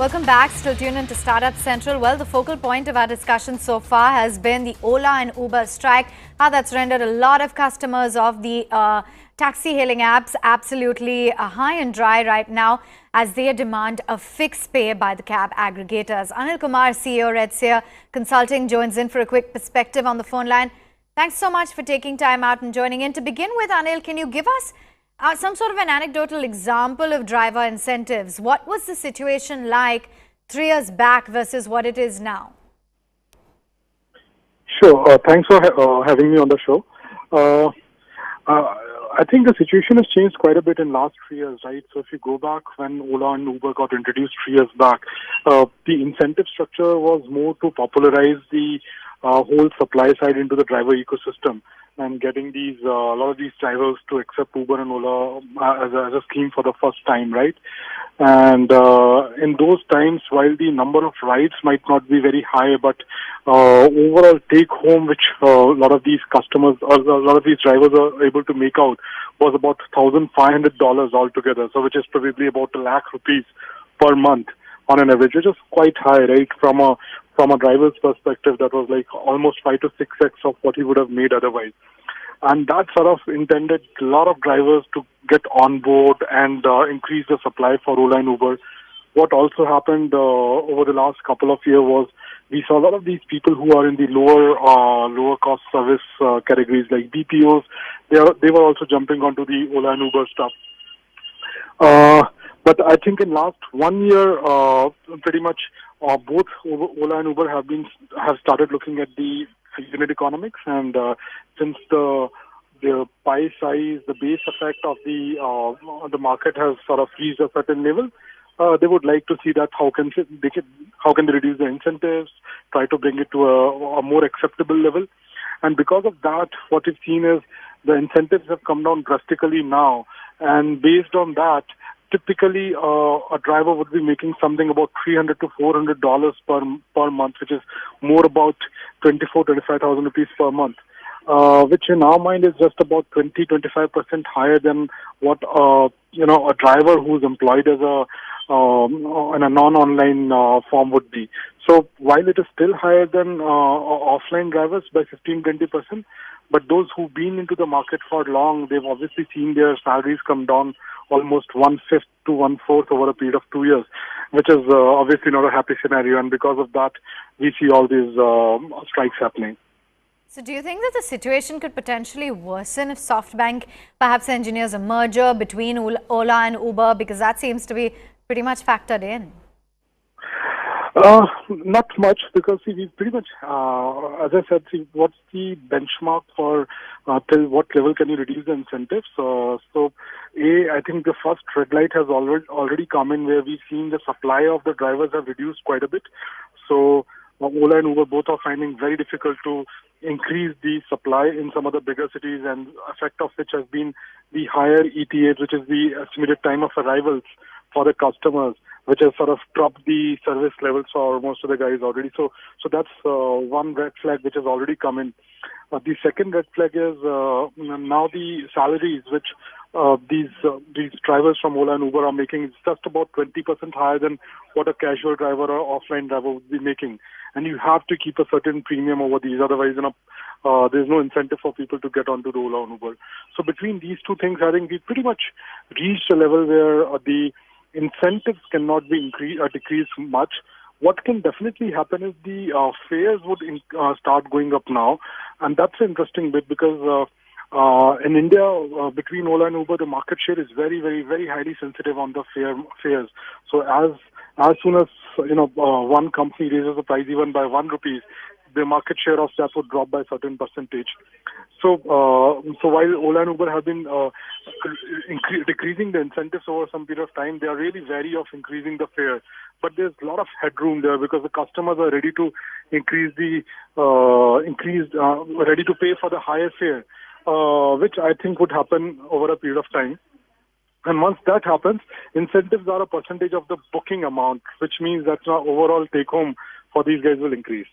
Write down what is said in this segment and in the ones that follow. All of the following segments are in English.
Welcome back. Still tuned in to Startup Central. Well, the focal point of our discussion so far has been the Ola and Uber strike. How that's rendered a lot of customers of the taxi hailing apps absolutely high and dry right now as they demand a fixed pay by the cab aggregators. Anil Kumar, CEO RedSeer Consulting, joins in for a quick perspective on the phone line. Thanks so much for taking time out and joining in. To begin with, Anil, can you give us some sort of an anecdotal example of driver incentives? What was the situation like 3 years back versus what it is now? Sure. Thanks for having me on the show. I think the situation has changed quite a bit in last 3 years, right? So if you go back when Ola and Uber got introduced 3 years back, the incentive structure was more to popularize the whole supply side into the driver ecosystem and getting these a lot of these drivers to accept Uber and Ola as a scheme for the first time, right? And in those times, while the number of rides might not be very high, but overall take home, which a lot of these customers or a lot of these drivers are able to make out, was about $1,500 altogether. So which is probably about ₹1 lakh per month on an average, which is quite high, right? From a driver's perspective, that was like almost 5 to 6x of what he would have made otherwise. And that sort of intended a lot of drivers to get on board and increase the supply for Ola and Uber. What also happened over the last couple of years was we saw a lot of these people who are in the lower cost service categories like BPOs. They were also jumping onto the Ola and Uber stuff. But I think in last 1 year, pretty much both Ola and Uber have started looking at the unit economics, and since the pie size, the base effect of the market has sort of reached a certain level, they would like to see that how can they reduce the incentives, try to bring it to a more acceptable level, and because of that, what we've seen is the incentives have come down drastically now, and based on that, typically a driver would be making something about $300 to $400 per month, which is more about 25,000 rupees per month, which in our mind is just about 20-25% higher than what a driver who's employed as in a non-online form would be. So while it is still higher than offline drivers by 15-20%, but those who've been into the market for long, they've obviously seen their salaries come down almost 1/5 to 1/4 over a period of 2 years, which is obviously not a happy scenario. And because of that, we see all these strikes happening. So do you think that the situation could potentially worsen if SoftBank perhaps engineers a merger between Ola and Uber, because that seems to be pretty much factored in? Not much, because we pretty much, as I said, what's the benchmark for till what level can you reduce the incentives? I think the first red light has already come in, where we've seen the supply of the drivers have reduced quite a bit. So Ola and Uber both are finding very difficult to increase the supply in some of the bigger cities, and effect of which has been the higher ETAs, which is the estimated time of arrivals for the customers, which has sort of dropped the service levels for most of the guys already. So that's one red flag which has already come in. The second red flag is now the salaries which these drivers from Ola and Uber are making is just about 20% higher than what a casual driver or offline driver would be making. And you have to keep a certain premium over these, otherwise there's no incentive for people to get onto the Ola and Uber. So between these two things, I think we pretty much reached a level where the incentives cannot be decreased much. What can definitely happen is the fares would start going up now, and that's an interesting bit, because in India, between Ola and Uber, the market share is very, very, very highly sensitive on the fares. So as soon as one company raises the price even by 1 rupee, the market share of that would drop by a certain percentage. So while Ola and Uber have been decreasing the incentives over some period of time, they are really wary of increasing the fare. But there's a lot of headroom there, because the customers are ready to ready to pay for the higher fare, which I think would happen over a period of time. And once that happens, incentives are a percentage of the booking amount, which means that the overall take home for these guys will increase.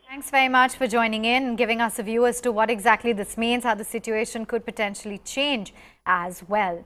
Thanks very much for joining in and giving us a view as to what exactly this means, how the situation could potentially change as well.